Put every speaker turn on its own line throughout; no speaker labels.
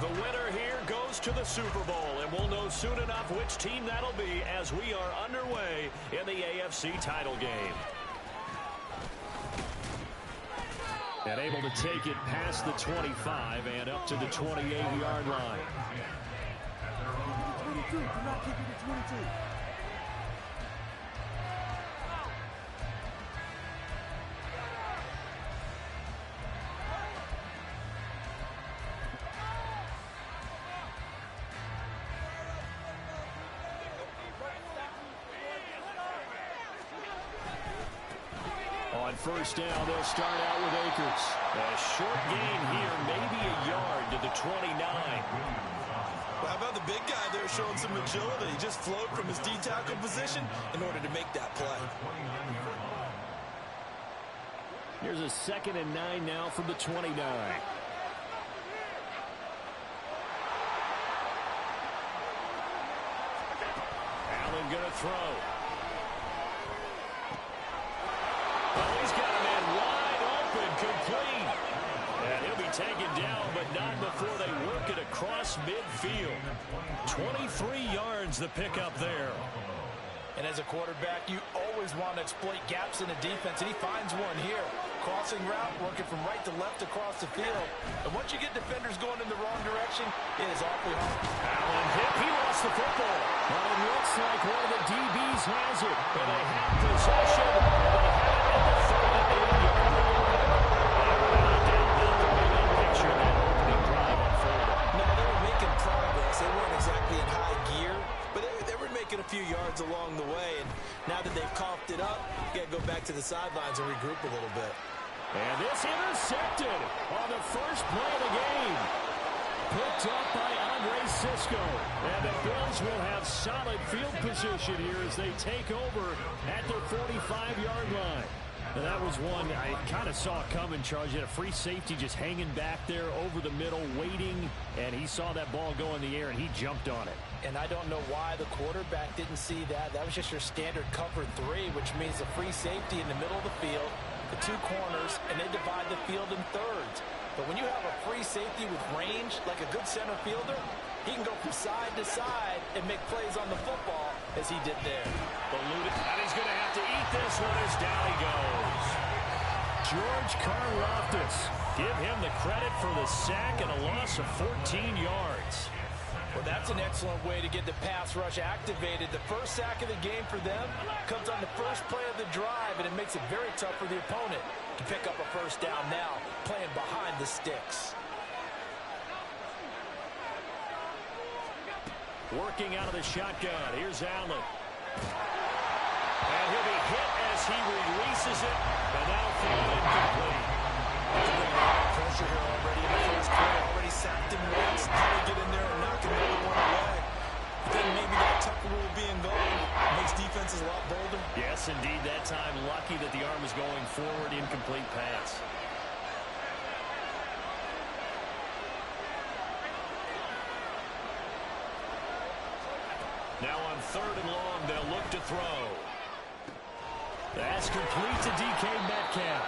the winner here goes to the Super Bowl, and we'll know soon enough which team that'll be as we are underway in the AFC title game. And able to take it past the 25 and up to the 28-yard line.
22. Do not kick it to 22.
On first down, they'll start out with Akers. A short gain here, maybe a yard to the 29.
Well, how about the big guy there showing some agility? He just flowed from his D-tackle position in order to make that play.
Here's a 2nd and 9 now from the 29. Allen going to throw. Well, he's got a man wide open, complete. And he'll be taken down, but not before they work it across midfield. 23 yards the pickup there.
And as a quarterback, you always want to exploit gaps in the defense, and he finds one here. Crossing route, working from right to left across the field. And once you get defenders going in the wrong direction, it is awfully hard.
Allen hit. He lost the football. But it looks like one of the DBs has it. And they have possession. And they have it at the 38-yard line. Picture that opening drive unfolded.
No, they were making progress. They weren't exactly in high gear, but they were making a few yards along the way. And now that they've coughed it up, you got to go back to the sidelines and regroup a little bit.
And this intercepted on the first play of the game. Picked up by Andre Cisco. And the Bills will have solid field position here as they take over at their 45-yard line. And that was one I kind of saw coming, Charles. You had a free safety just hanging back there over the middle, waiting. And he saw that ball go in the air, and he jumped on it.
And I don't know why the quarterback didn't see that. That was just your standard cover 3, which means a free safety in the middle of the field, the 2 corners, and they divide the field in thirds. But when you have a free safety with range, like a good center fielder, he can go from side to side and make plays on the football as he did there.
Eluded, and he's going to have to eat this one as down he goes. George Karlaftis, give him the credit for the sack and a loss of 14 yards.
Well, that's an excellent way to get the pass rush activated. The first sack of the game for them comes on the first play of the drive, and it makes it very tough for the opponent to pick up a first down now, playing behind the sticks.
Working out of the shotgun. Here's Allen. And he'll be hit as he releases it, and that'll fall incomplete.
Pressure here already in the first play. Already sacked him once. How to get in there and knock another one away. But then maybe that Tucker rule being gone makes defenses a lot bolder.
Yes, indeed. That time, lucky that the arm was going forward. Incomplete pass. Now on 3rd and long, they'll look to throw. That's complete to DK Metcalf.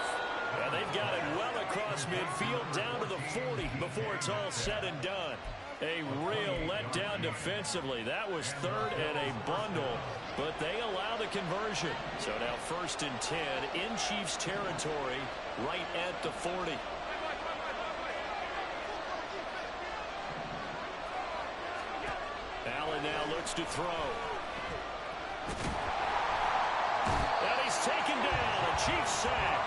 And they've got it well across midfield down to the 40 before it's all said and done. A real letdown defensively. That was 3rd and a bundle, but they allow the conversion. So now 1st and 10 in Chiefs territory right at the 40. Allen now looks to throw. And he's taken down. A Chiefs sack.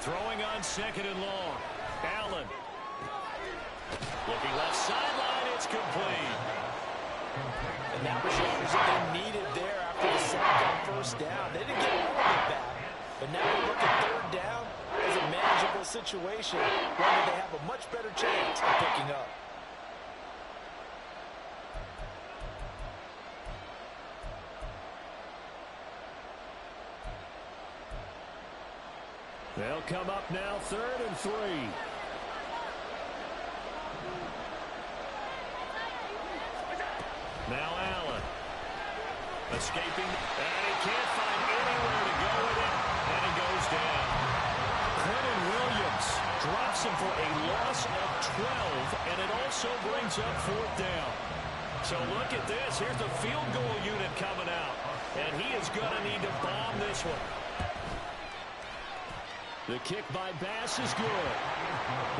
Throwing on 2nd and long. Allen. Looking left sideline. It's complete.
And that was the answer they needed there after the sack on 1st down. They didn't get all of it back. But now they look at 3rd down as a manageable situation, one that they have a much better chance of picking up.
They'll come up now 3rd and 3. Now Allen. Escaping, and he can't find anywhere to go with it, and he goes down. Quentin Williams drops him for a loss of 12, and it also brings up 4th down. So look at this. Here's the field goal unit coming out, and he is going to need to bomb this one. The kick by Bass is good.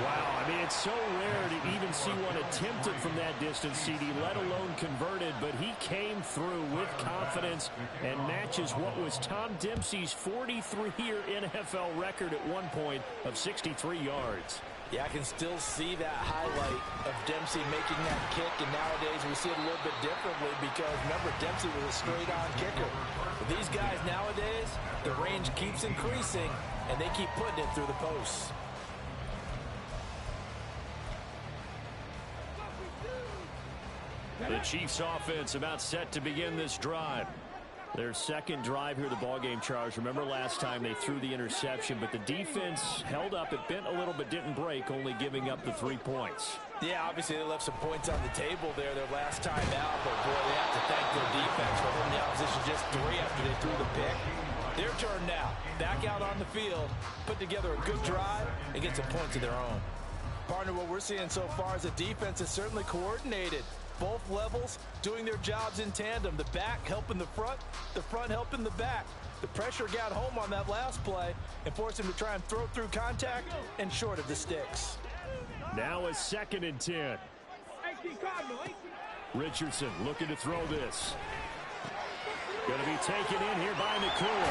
Wow, I mean, it's so rare to even see one attempted from that distance, CD, let alone converted, but he came through with confidence and matches what was Tom Dempsey's 43-year NFL record at one point of 63 yards.
Yeah, I can still see that highlight of Dempsey making that kick, and nowadays we see it a little bit differently because, remember, Dempsey was a straight-on kicker. But these guys nowadays, the range keeps increasing, and they keep putting it through the posts.
The Chiefs offense about set to begin this drive. Their second drive here of the ballgame, Charles. Remember last time they threw the interception, but the defense held up. It bent a little but didn't break, only giving up the 3 points.
Yeah, obviously they left some points on the table there their last time out, but boy, they have to thank their defense for holding the opposition just 3 after they threw the pick. Their turn now. Back out on the field, put together a good drive, and get some points of their own. Partner, what we're seeing so far is the defense is certainly coordinated. Both levels doing their jobs in tandem. The back helping the front helping the back. The pressure got home on that last play and forced him to try and throw through contact and short of the sticks.
Now a 2nd and 10. Richardson looking to throw this. Going to be taken in here by Nakua.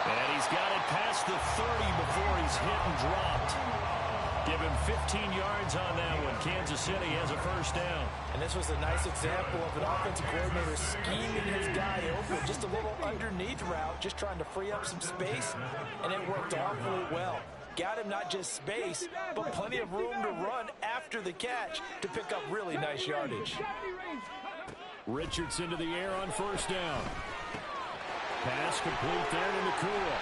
And he's got it past the 30 before he's hit and dropped. Give him 15 yards on that one. Kansas City has a 1st down.
And this was a nice example of an offensive coordinator scheming his guy open. Just a little underneath route, just trying to free up some space, and it worked awfully well. Got him not just space, but plenty of room to run after the catch to pick up really nice yardage.
Richardson to the air on 1st down. Pass complete there to Nakua.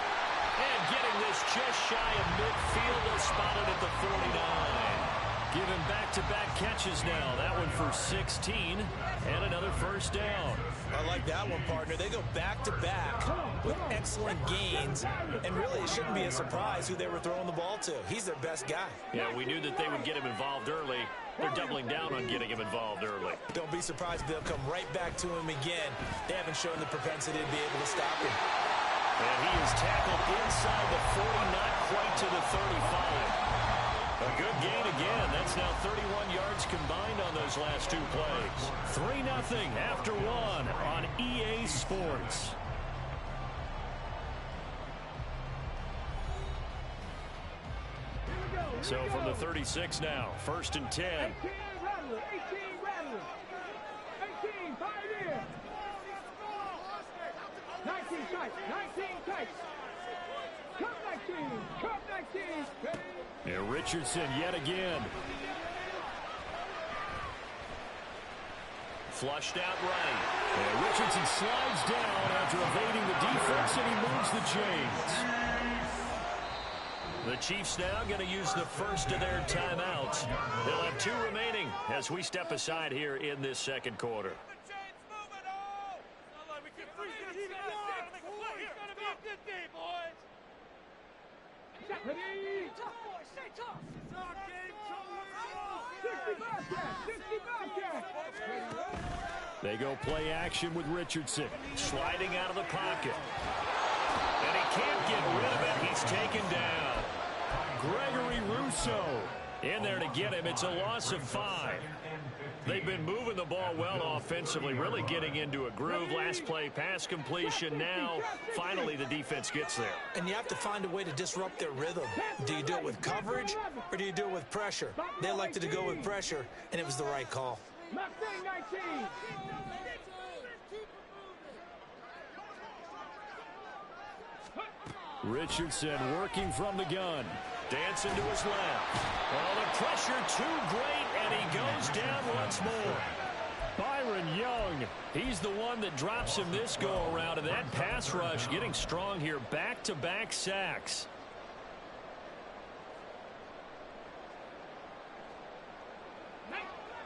And getting this just shy of midfield, they'll spot it at the 49. Giving back-to-back catches now. That one for 16 and another 1st down.
I like that one, partner. They go back-to-back with excellent gains, and really it shouldn't be a surprise who they were throwing the ball to. He's their best guy.
Yeah, we knew that they would get him involved early. They're doubling down on getting him involved early.
Don't be surprised if they'll come right back to him again. They haven't shown the propensity to be able to stop him.
And he is tackled inside the 40, not quite to the 35. A good gain again. That's now 31 yards combined on those last 2 plays. 3-0 after 1 on EA Sports. So from the 36 now, 1st and 10.
18 Rattler. 18 Pioneer. 19 Kites. Come 19.
And Richardson yet again. Flushed out right. And Richardson slides down after evading the defense, and he moves the chains. The Chiefs now going to use the first of their timeouts. They'll have 2 remaining as we step aside here in this 2nd quarter. They go play action with Richardson. Sliding out of the pocket. And he can't get rid of it. He's taken down. Gregory Rousseau in there to get him. It's a loss of 5. They've been moving the ball well offensively, really getting into a groove. Last play, pass completion. Now, finally, the defense gets there.
And you have to find a way to disrupt their rhythm. Do you do it with coverage, or do you do it with pressure? They elected to go with pressure, and it was the right call.
Mustang 19.
Richardson working from the gun. Dancing to his left. Oh, the pressure too great, and he goes down once more. Byron Young, he's the one that drops him this go-around, and that pass rush getting strong here. Back-to-back sacks.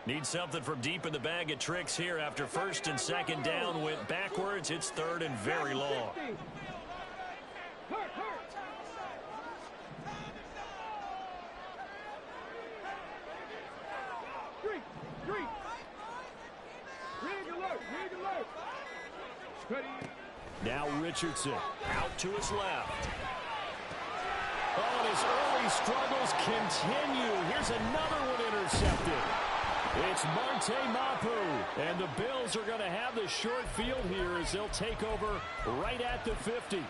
Need something from deep in the bag of tricks here after first and second down went backwards. It's third and very long. Now Richardson out to his left. Oh, and his early struggles continue. Here's another one intercepted. It's Marte Mapu, and the Bills are going to have the short field here as they'll take over right at the 50.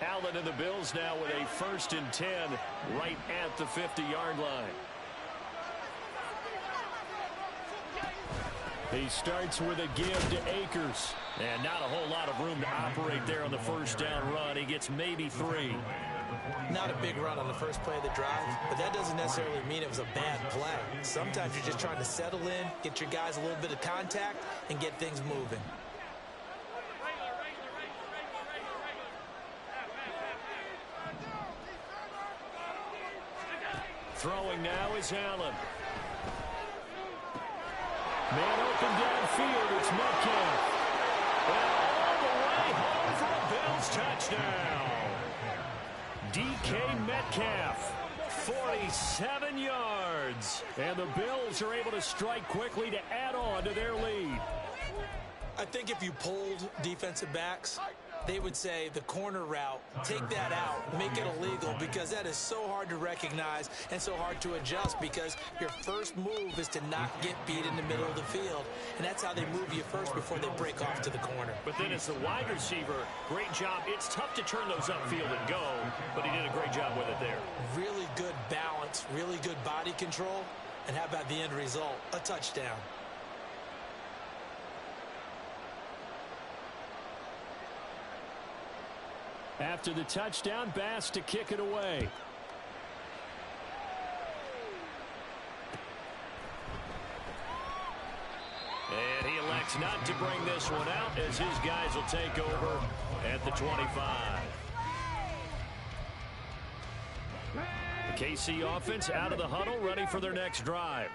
Allen and the Bills now with a 1st and 10 right at the 50-yard line. He starts with a give to Akers. And not a whole lot of room to operate there on the first down run. He gets maybe 3.
Not a big run on the first play of the drive, but that doesn't necessarily mean it was a bad play. Sometimes you're just trying to settle in, get your guys a little bit of contact, and get things moving.
Throwing now is Allen. Man open downfield, it's Metcalf. And all the way home for a Bills touchdown. DK Metcalf, 47 yards. And the Bills are able to strike quickly to add on to their lead.
I think if you polled defensive backs, they would say the corner route, take that out, make it illegal, because that is so hard to recognize and so hard to adjust, because your first move is to not get beat in the middle of the field, and that's how they move you first before they break off to the corner.
But then as the wide receiver, great job. It's tough to turn those upfield and go, but he did a great job with it there.
Really good balance, really good body control, and how about the end result? A touchdown.
After the touchdown, Bass to kick it away. And he elects not to bring this one out as his guys will take over at the 25. The KC offense out of the huddle, ready for their next drive.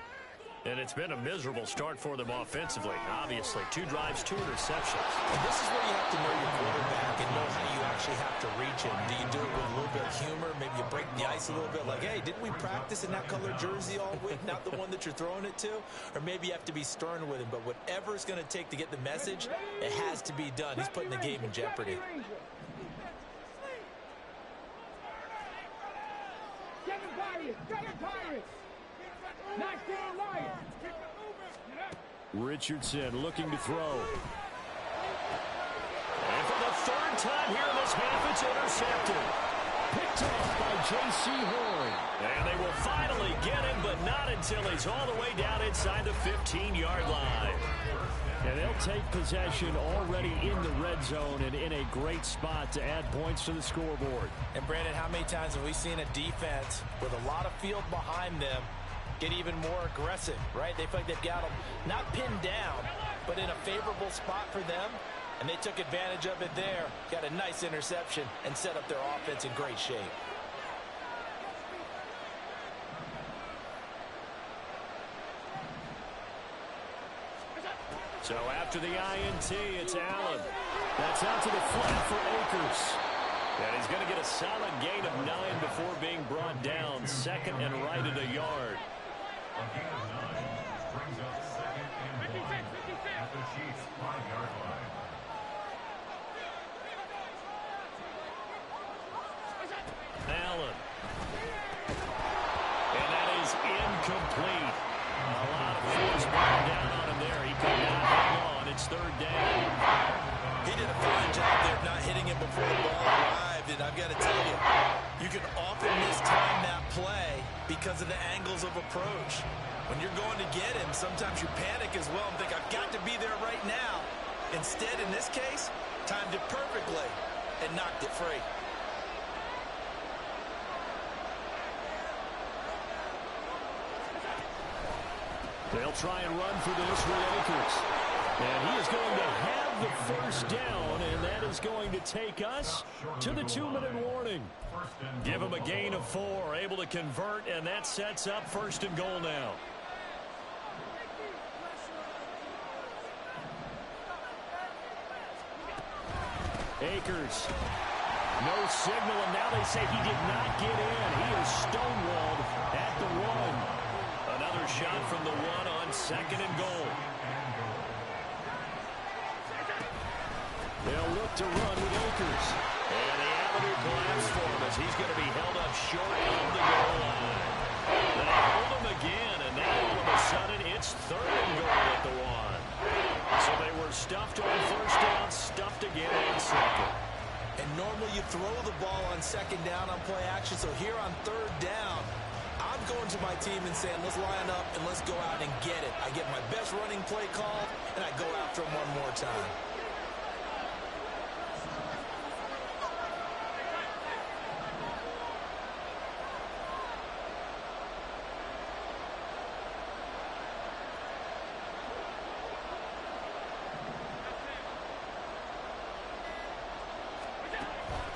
And it's been a miserable start for them offensively. Obviously, 2 drives, 2 interceptions.
And this is where you have to know your quarterback and know how you actually have to reach him. Do you do it with a little bit of humor? Maybe you break the ice a little bit, like, hey, didn't we practice in that color jersey all week, not the one that you're throwing it to? Or maybe you have to be stern with him. But whatever it's going to take to get the message, it has to be done. He's putting the game in jeopardy.
Richardson looking to throw. And for the 3rd time here in this half, it's intercepted. Picked off by J.C. Horn. And they will finally get him, but not until he's all the way down inside the 15-yard line. And they'll take possession already in the red zone and in a great spot to add points to the scoreboard.
And, Brandon, how many times have we seen a defense with a lot of field behind them get even more aggressive, right? They feel like they've got them not pinned down, but in a favorable spot for them, and they took advantage of it there. Got a nice interception and set up their offense in great shape.
So after the INT, it's Allen. That's out to the flat for Akers. And he's going to get a solid gain of 9 before being brought down. 2nd and right at a yard. Allen. And that is incomplete. A lot of force brought down on him there. He could not hang on. It's 3rd down.
He did a fine job there of not hitting him before the ball arrived. And I've got to tell you, you can often mistime that play because of the angles of approach. When you're going to get him, sometimes you panic as well and think, I've got to be there right now. Instead, in this case, timed it perfectly and knocked it free.
They'll try and run for this with Akers. And he is going to have the first down, and that is going to take us to the 2-minute warning. Give him a gain of 4, able to convert, and that sets up 1st and goal now. Akers. No signal, and now they say he did not get in. He is stonewalled at the 1. Another shot from the 1 on 2nd and goal. They'll look to run with Akers. And the avenue collapse for him as he's going to be held up short of the goal line. They hold him again, and now all of a sudden it's 3rd and goal at the 1. So they were stuffed on 1st down, stuffed again on 2nd.
And normally you throw the ball on 2nd down on play action, so here on 3rd down, I'm going to my team and saying, let's line up and let's go out and get it. I get my best running play called, and I go after him one more time.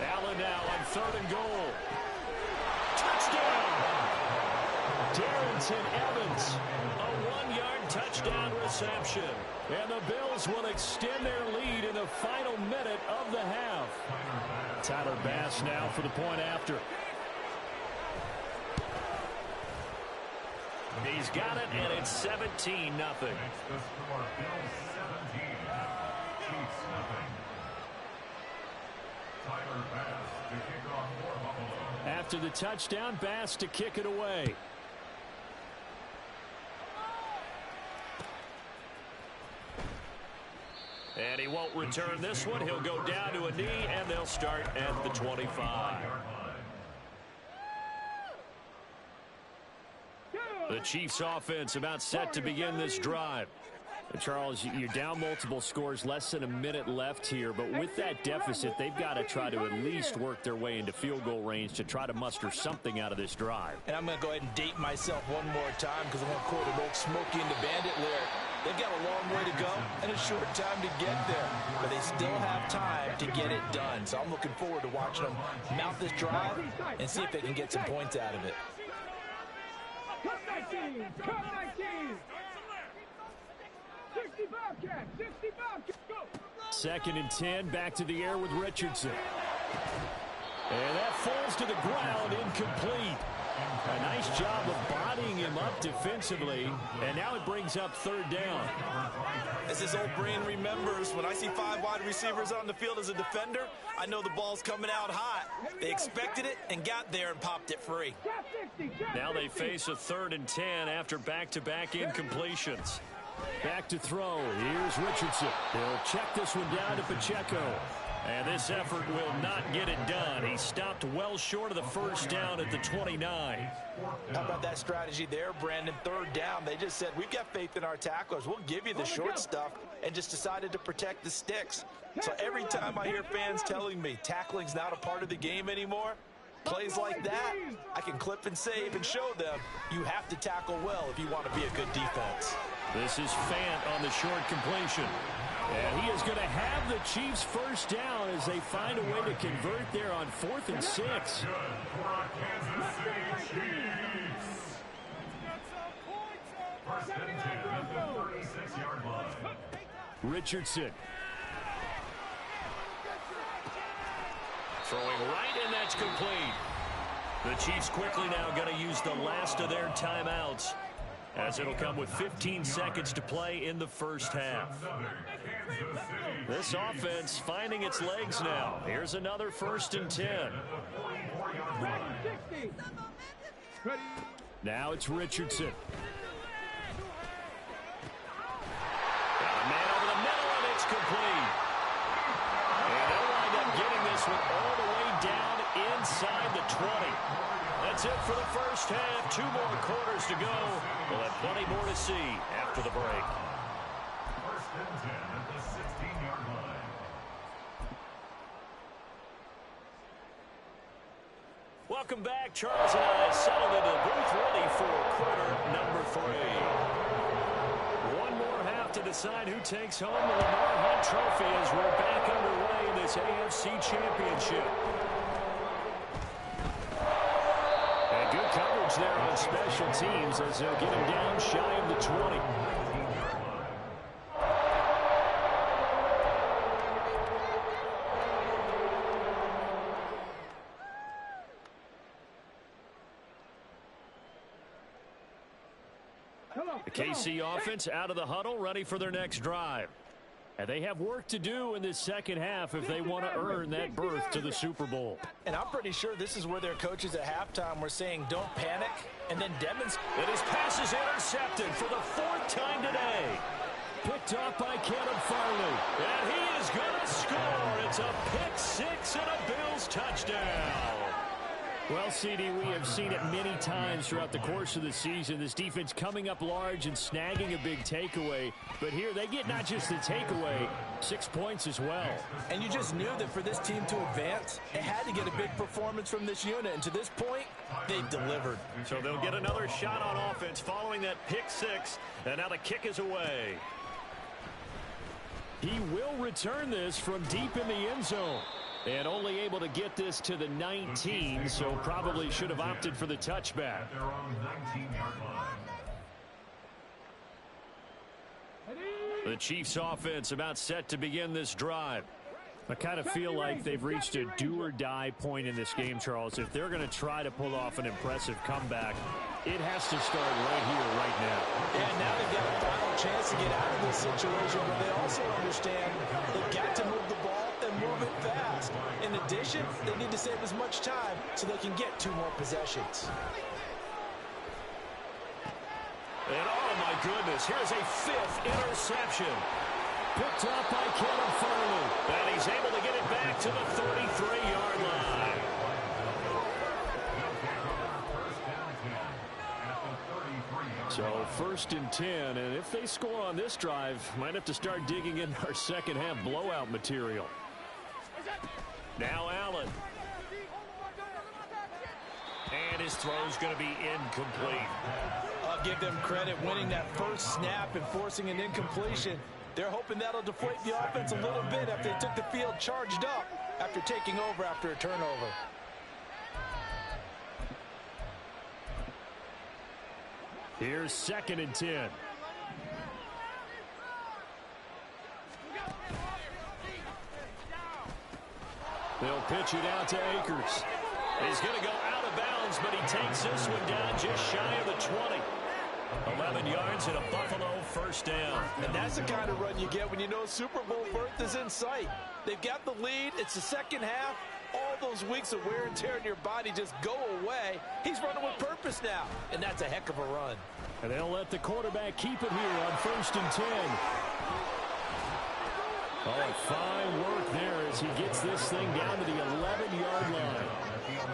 Allen now on 3rd and goal. Touchdown! Darrington Evans, a 1-yard touchdown reception. And the Bills will extend their lead in the final minute of the half. Tyler Bass now for the point after. He's got it, and it's 17-0. After the touchdown, Bass to kick it away. And he won't return this one. He'll go down to a knee, and they'll start at the 25. The Chiefs offense about set to begin this drive. And Charles, you're down multiple scores, less than a minute left here, but with that deficit, they've got to try to at least work their way into field goal range to try to muster something out of this drive.
And I'm going to go ahead and date myself one more time because I want to quote an old Smokey and the Bandit lyric. They've got a long way to go and a short time to get there, but they still have time to get it done. So I'm looking forward to watching them mount this drive and see if they can get some points out of it.
Cut 19! Cut 19! 65 Cats! 65 Cats! Go!
2nd and 10, back to the air with Richardson. And that falls to the ground, incomplete. A nice job of bodying him up defensively, and now it brings up 3rd down.
As his old brain remembers, when I see 5 wide receivers on the field as a defender, I know the ball's coming out hot. They expected it and got there and popped it free.
Now they face a 3rd and 10 after back-to-back incompletions. Back to throw. Here's Richardson. He'll check this one down to Pacheco. And this effort will not get it done. He stopped well short of the 1st down at the 29.
How about that strategy there, Brandon? 3rd down, they just said, we've got faith in our tacklers. We'll give you the short stuff, and just decided to protect the sticks. So every time I hear fans telling me tackling's not a part of the game anymore, plays like that, I can clip and save and show them you have to tackle well if you want to be a good defense.
This is Fant on the short completion. And he is going to have the Chiefs 1st down as they find a way to convert there on 4th and 6. Richardson. Throwing right, and that's complete. The Chiefs quickly now going to use the last of their timeouts, as it'll come with 15 seconds to play in the 1st half. This offense finding its legs now. Here's another 1st and 10. Now it's Richardson. Got a man over the middle, and it's complete. And they'll wind up getting this one all the way down inside the 20. That's it for the 1st half. 2 more quarters to go. We'll have plenty more to see after the break.
1st and 10 at the 16-yard line.
Welcome back. Charles and I settled into the booth ready for quarter number 3. 1 more half to the decide who takes home the Lamar Hunt Trophy as we're back underway in this AFC Championship. And good coverage there on special teams as they'll get him down shy of the 20. The KC offense out of the huddle, ready for their next drive. And they have work to do in this second half if they want to earn that berth to the Super Bowl.
And I'm pretty sure this is where their coaches at halftime were saying don't panic and then demonstrate.
And his pass is intercepted for the 4th time today. Picked off by Caleb Farley. And he is going to score. It's a pick six and a Bills touchdown. Well, CD, we have seen it many times throughout the course of the season. This defense coming up large and snagging a big takeaway. But here they get not just the takeaway, 6 points as well.
And you just knew that for this team to advance, it had to get a big performance from this unit. And to this point, they've delivered.
So they'll get another shot on offense following that pick six. And now the kick is away. He will return this from deep in the end zone. And only able to get this to the 19, so probably should have opted for the touchback.
At their own 19-yard line.
The Chiefs offense about set to begin this drive. I kind of feel like they've reached a do-or-die point in this game, Charles. If they're going to try to pull off an impressive comeback, it has to start right here, right now.
Yeah, now they've got a final chance to get out of this situation, but they also understand they've got to move the ball and move it fast. In addition, they need to save as much time so they can get 2 more possessions.
And oh my goodness, here's a 5th interception. Picked up by Caleb Farley. And he's able to get it back to the 33-yard line. So 1st and 10, and if they score on this drive, might have to start digging in our second half blowout material. Now Allen. And his throw's going to be incomplete.
I'll give them credit winning that first snap and forcing an incompletion. They're hoping that'll deflate the offense a little bit after they took the field charged up after taking over after a turnover.
Here's 2nd and 10. They'll pitch it out to Akers. He's going to go out of bounds, but he takes this one down just shy of the 20. 11 yards and a Buffalo first down.
And that's the kind of run you get when you know Super Bowl berth is in sight. They've got the lead. It's the second half. All those weeks of wear and tear in your body just go away. He's running with purpose now, and that's a heck of a run.
And they'll let the quarterback keep it here on 1st and 10. Oh, fine work there as he gets this thing down to the 11-yard line.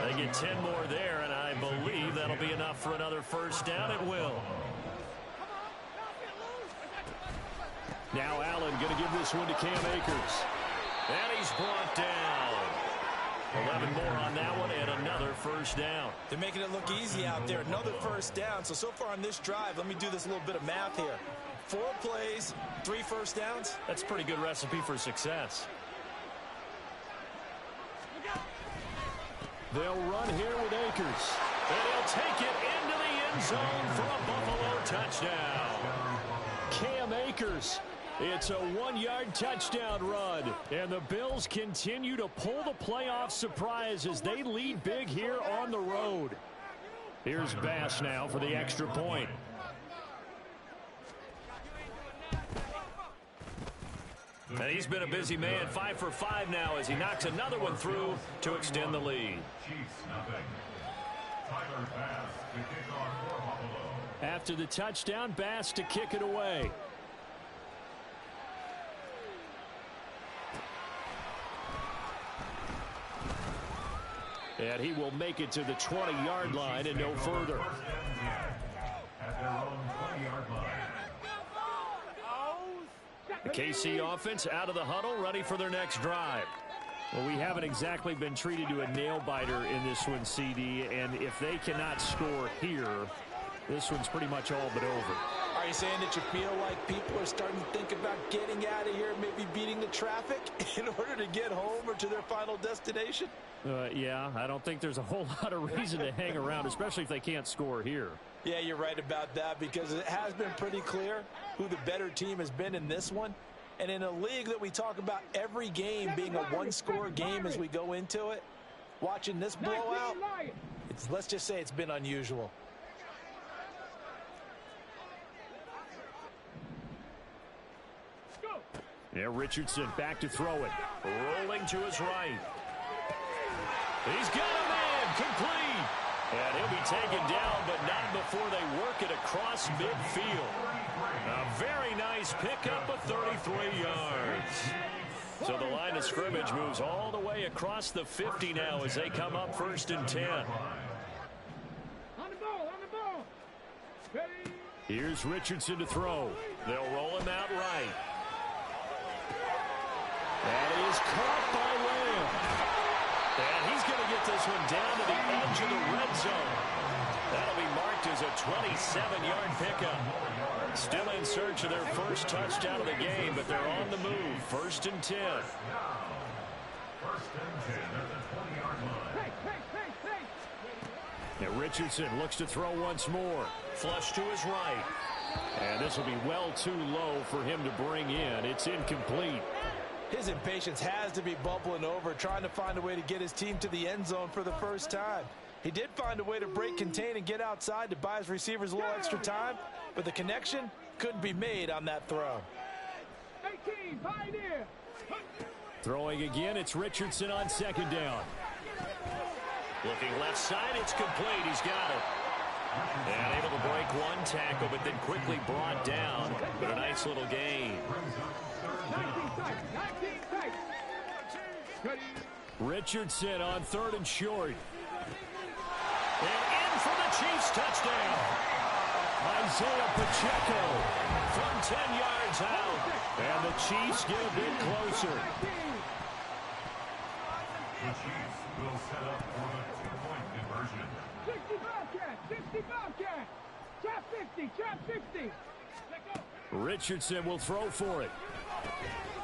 They get 10 more there, and I believe that'll be enough for another first down. It will. Now Allen going to give this one to Cam Akers. And he's brought down. 11 more on that one and another first down.
They're making it look easy out there. Another first down. So far on this drive, let me do this little bit of math here. 4 plays, 3 first downs.
That's a pretty good recipe for success. They'll run here with Akers. And he'll take it into the end zone for a Buffalo touchdown. Cam Akers. It's a 1-yard touchdown run. And the Bills continue to pull the playoff surprise as they lead big here on the road. Here's Bass now for the extra point. And he's been a busy man, 5 for 5 now as he knocks another one through to extend the lead.
Chiefs nothing. Tyler Bass to kick off for Buffalo.
After the touchdown, Bass to kick it away. And he will make it to the 20-yard line and no further.
At their own 20-yard line.
The KC offense out of the huddle, ready for their next drive. Well, we haven't exactly been treated to a nail-biter in this one, CD, and if they cannot score here, this one's pretty much all but over.
Are you saying that you feel like people are starting to think about getting out of here, maybe beating the traffic in order to get home or to their final destination?
Yeah, I don't think there's a whole lot of reason to hang around, especially if they can't score here.
Yeah, you're right about that, because it has been pretty clear who the better team has been in this one. And in a league that we talk about every game being a one-score game as we go into it, watching this blowout, let's just say it's been unusual.
Yeah, Richardson back to throw it. Rolling to his right. He's got a man complete. And he'll be taken down, but not before they work it across midfield. A very nice pickup of 33 yards. So the line of scrimmage moves all the way across the 50 now as they come up 1st and 10.
On the ball. Ready.
Here's Richardson to throw. They'll roll him out right. That is caught by Lamb. And he's going to get this one down to the edge of the red zone. That'll be marked as a 27-yard pickup. Still in search of their first touchdown of the game, but they're on the move. 1st and 10. Now Richardson looks to throw once more. Flush to his right. And this will be well too low for him to bring in. It's incomplete.
His impatience has to be bubbling over, trying to find a way to get his team to the end zone for the first time. He did find a way to break contain and get outside to buy his receivers a little extra time, but the connection couldn't be made on that throw.
18, Pioneer.
Throwing again, it's Richardson on 2nd down. Looking left side, it's complete. He's got it. And able to break one tackle, but then quickly brought down. But a nice little gain.
19 tight. Ready.
Richardson on 3rd and short. And in for the Chiefs touchdown. Isaiah Pacheco from 10 yards out. And the Chiefs get a bit closer.
The Chiefs will set up for the two-point conversion.
60 Bobcat. Trap 50.
Richardson will throw for it.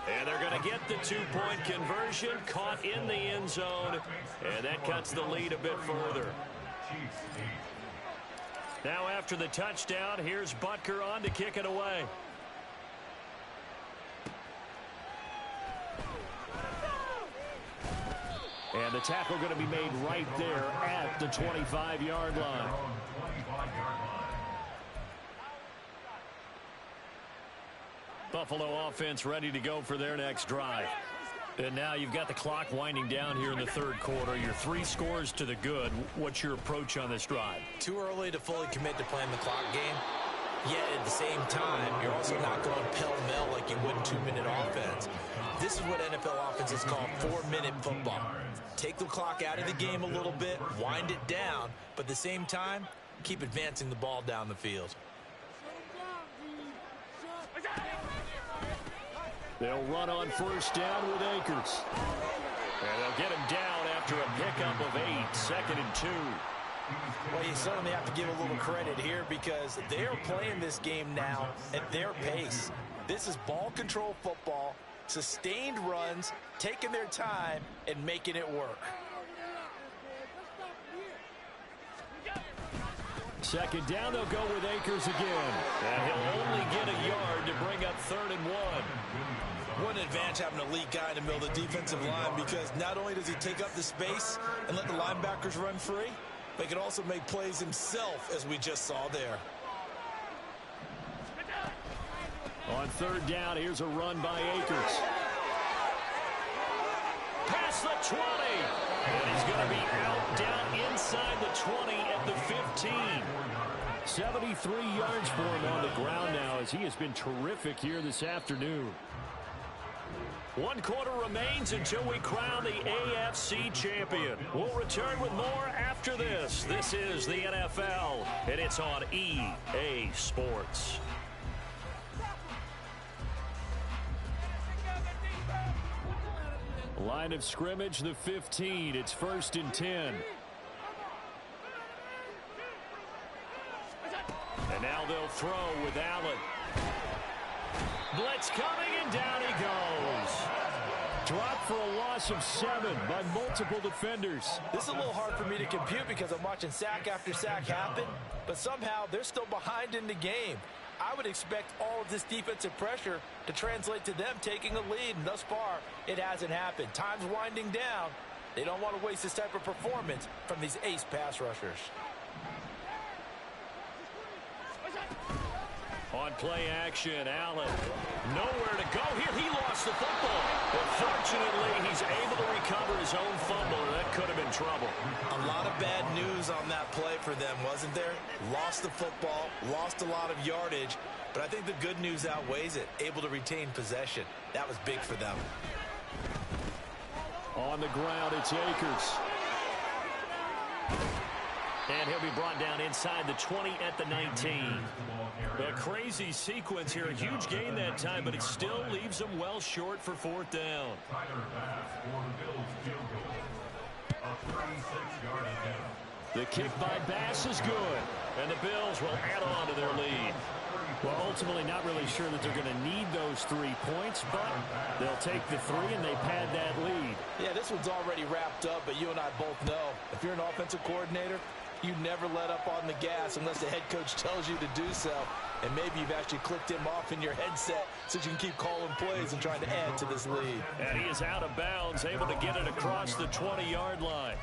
And they're going to get the two-point conversion, caught in the end zone, and that cuts the lead a bit further. Now after the touchdown, here's Butker on to kick it away. And the tackle going to be made right there at the 25-yard line. Buffalo offense ready to go for their next drive. And now you've got the clock winding down here in the 3rd quarter. You're 3 scores to the good. What's your approach on this drive?
Too early to fully commit to playing the clock game. Yet at the same time, you're also not going pell-mell like you would in 2-minute offense. This is what NFL offenses call 4-minute football. Take the clock out of the game a little bit, wind it down, but at the same time, keep advancing the ball down the field.
They'll run on 1st down with Akers. And they'll get him down after a pickup of 8, 2nd and 2.
Well, you certainly have to give a little credit here because they're playing this game now at their pace. This is ball control football, sustained runs, taking their time, and making it work.
2nd down, they'll go with Akers again. And he'll only get a yard to bring up 3rd and 1.
What an advantage having a elite guy in the middle of the defensive line, because not only does he take up the space and let the linebackers run free, but he can also make plays himself, as we just saw there.
On 3rd down, here's a run by Akers. Past the 20. And he's going to be out down inside the 20 at the 15. 73 yards for him on the ground now, as he has been terrific here this afternoon. 1 quarter remains until we crown the AFC champion. We'll return with more after this. This is the NFL, and it's on EA Sports. Line of scrimmage, the 15. It's 1st and 10. And now they'll throw with Allen. Blitz coming, and down he goes. Dropped for a loss of 7 by multiple defenders.
This is a little hard for me to compute because I'm watching sack after sack happen, but somehow they're still behind in the game. I would expect all of this defensive pressure to translate to them taking a lead, and thus far, it hasn't happened. Time's winding down. They don't want to waste this type of performance from these ace pass rushers.
On play action, Allen. Nowhere to go here. He lost the football. But fortunately, he's able to recover his own fumble, and that could have been trouble.
A lot of bad news on that play for them, wasn't there? Lost the football, lost a lot of yardage, but I think the good news outweighs it. Able to retain possession. That was big for them.
On the ground, it's Akers. And he'll be brought down inside the 20 at the 19. A crazy sequence here. A huge gain that time, but it still leaves them well short for 4th down. The kick by Bass is good, and the Bills will add on to their lead. Well, ultimately not really sure that they're going to need those 3 points, but they'll take the 3 and they pad that lead.
Yeah, this one's already wrapped up, but you and I both know if you're an offensive coordinator, you never let up on the gas unless the head coach tells you to do so. And maybe you've actually clicked him off in your headset so you can keep calling plays and trying to add to this lead.
And he is out of bounds, able to get it across the 20-yard line.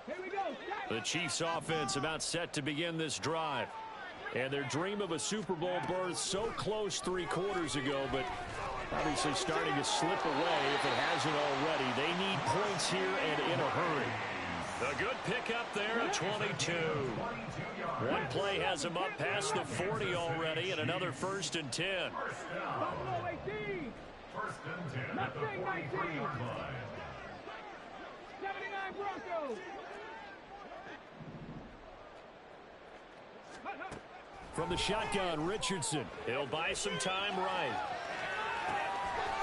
Here we go.
The Chiefs offense about set to begin this drive. And their dream of a Super Bowl berth so close 3 quarters ago, but obviously starting to slip away if it hasn't already. They need points here and in a hurry. A good pickup there at 22. One play has him up past the 40 already, and another 1st and 10.
Buffalo 18. Mustang 19. 79 Broncos.
From the shotgun, Richardson. He'll buy some time right.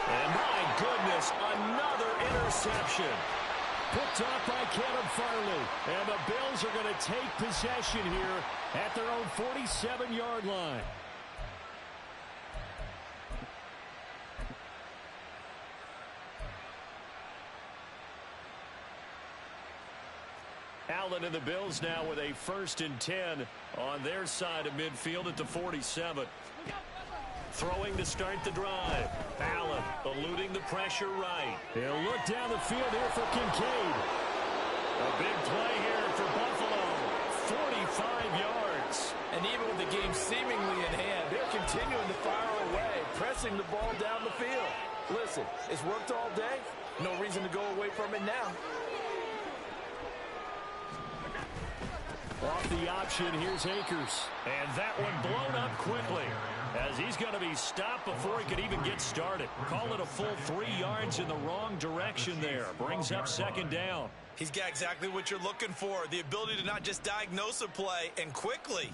And my goodness, another interception. Picked off by Caleb Farley. And the Bills are going to take possession here at their own 47-yard line. Allen and the Bills now with a 1st and 10 on their side of midfield at the 47. Throwing to start the drive. Allen eluding the pressure right. He'll look down the field here for Kincaid. A big play here for Buffalo. 45 yards.
And even with the game seemingly in hand, they're continuing to fire away, pressing the ball down the field. Listen, it's worked all day. No reason to go away from it now.
Off the option, here's Akers. And that one blown up quickly, as he's going to be stopped before he could even get started. Call it a full 3 yards in the wrong direction there. Brings up 2nd down.
He's got exactly what you're looking for, the ability to not just diagnose a play and quickly,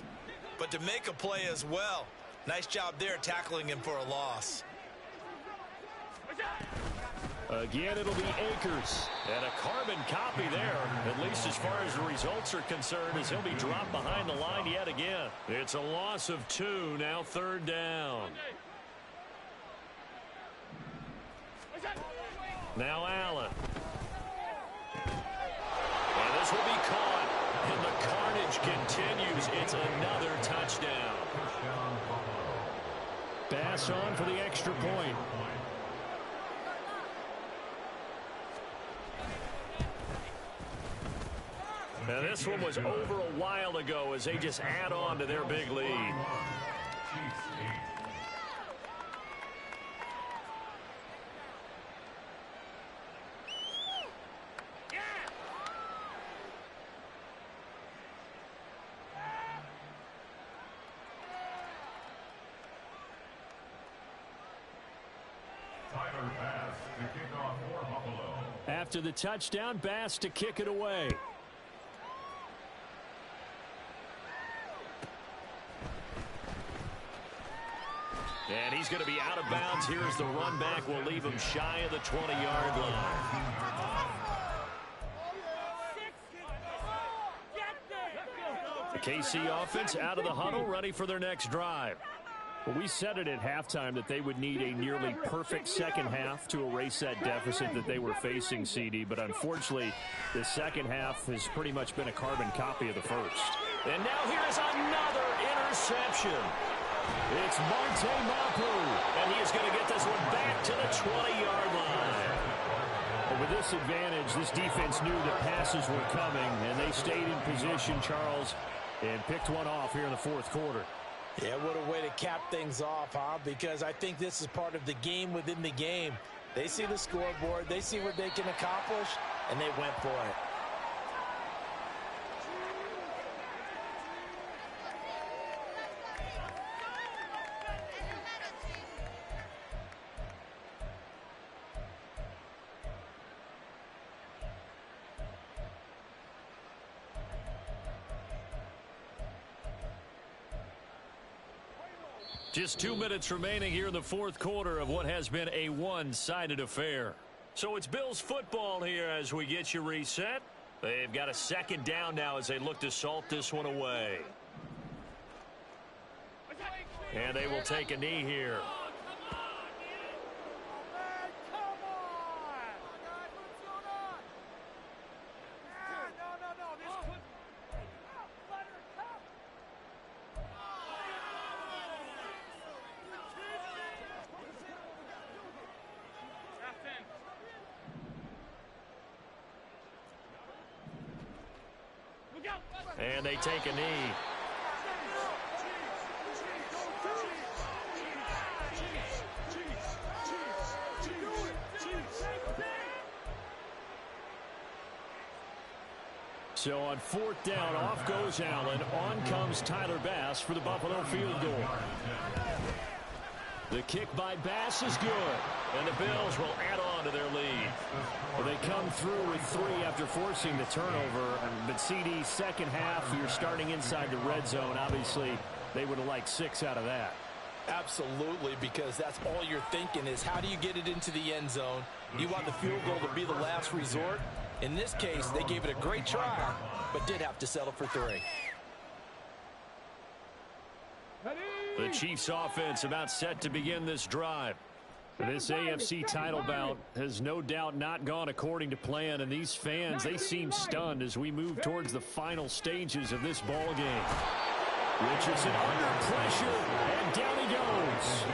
but to make a play as well. Nice job there tackling him for a loss.
Again, it'll be Akers. And a carbon copy there, at least as far as the results are concerned, as he'll be dropped behind the line yet again. It's a loss of 2, now 3rd down. Now Allen. And this will be caught. And the carnage continues. It's another touchdown. Bass on for the extra point. Now this one was over a while ago as they just add on to their big lead. After the touchdown, Bass to kick it away. And he's going to be out of bounds here as the run back will leave him shy of the 20-yard line. KC offense out of the huddle, ready for their next drive. Well, we said it at halftime that they would need a nearly perfect second half to erase that deficit that they were facing, CD. But unfortunately, the second half has pretty much been a carbon copy of the first. And now here's another interception. It's Marte Mapu, and he is going to get this one back to the 20-yard line. But with this advantage, this defense knew that passes were coming, and they stayed in position, Charles, and picked one off here in the fourth quarter.
Yeah, what a way to cap things off, huh? Because I think this is part of the game within the game. They see the scoreboard, they see what they can accomplish, and they went for it.
Just 2 minutes remaining here in the fourth quarter of what has been a one-sided affair. So it's Bills football here as we get you reset. They've got a second down now as they look to salt this one away. And they will take a knee here. And they take a knee. So on fourth down, off goes Allen. On comes Tyler Bass for the Buffalo field goal. The kick by Bass is good. And the Bills will add on to their lead. Well, they come through with 3 after forcing the turnover. But CD, second half, you're starting inside the red zone. Obviously, they would have liked 6 out of that.
Absolutely, because that's all you're thinking is how do you get it into the end zone? You want the field goal to be the last resort. In this case, they gave it a great try, but did have to settle for 3.
The Chiefs offense about set to begin this drive. This AFC title bout has no doubt not gone according to plan, and these fans, they seem stunned as we move towards the final stages of this ball game. Richardson under pressure, and down he goes.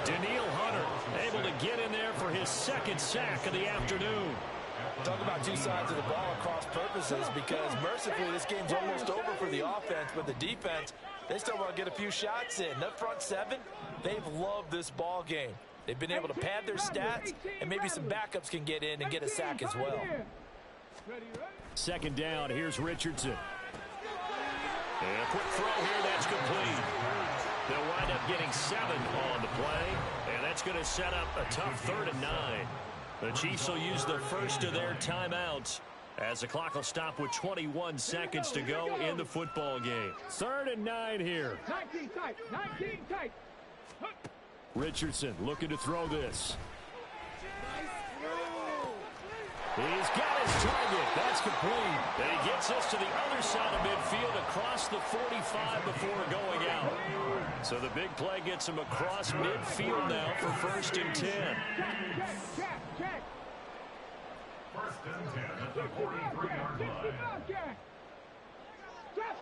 Danielle Hunter able to get in there for his second sack of the afternoon.
Talk about 2 sides of the ball at cross purposes, because mercifully this game's almost over for the offense, but the defense, they still want to get a few shots in. That front 7, they've loved this ball game. They've been able to pad their stats, and maybe some backups can get in and get a sack as well.
Second down, here's Richardson. And a quick throw here, that's complete. They'll wind up getting 7 on the play, and that's going to set up a tough 3rd and 9. The Chiefs will use the first of their timeouts as the clock will stop with 21 seconds to go in the football game. 3rd and 9 here.
19 tight.
Richardson looking to throw this. He's got his target. That's complete. And he gets us to the other side of midfield across the 45 before going out. So the big play gets him across midfield now for 1st and 10.
Check.
1st and 10 at the 43-yard line.
Trap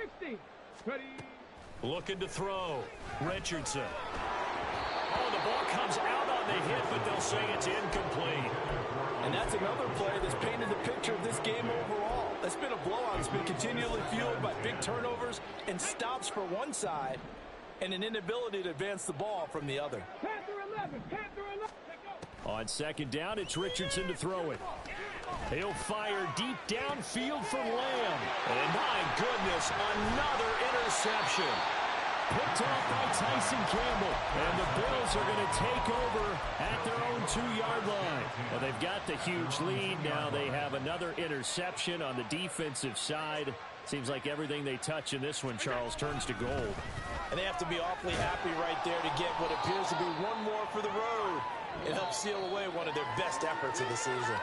60. Ready.
Looking to throw. Richardson. Oh, the ball comes out on the hit, but they'll say it's incomplete.
And that's another play that's painted the picture of this game overall. That's been a blowout. It's been continually fueled by big turnovers and stops for one side and an inability to advance the ball from the other.
Panther 11.
On 2nd down, it's Richardson to throw it. He'll fire deep downfield for Lamb. And my goodness, another interception. Picked off by Tyson Campbell. And the Bills are going to take over at their own 2-yard line. Well, they've got the huge lead. Now they have another interception on the defensive side. Seems like everything they touch in this one, Charles, turns to gold.
And they have to be awfully happy right there to get what appears to be one more for the road. It helps seal away one of their best efforts of the season.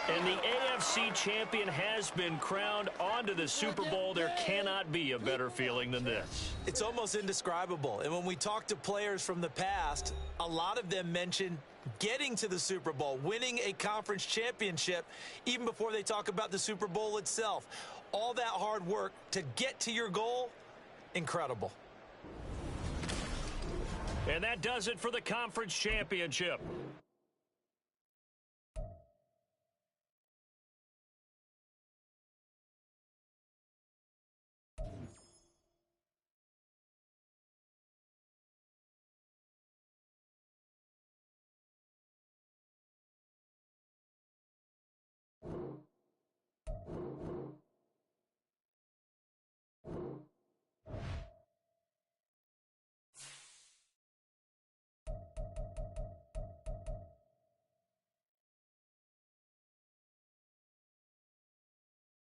And the AFC champion has been crowned onto the Super Bowl. There cannot be a better feeling than this.
It's almost indescribable. And when we talk to players from the past, a lot of them mention getting to the Super Bowl, winning a conference championship, even before they talk about the Super Bowl itself. All that hard work to get to your goal, incredible.
And that does it for the conference championship.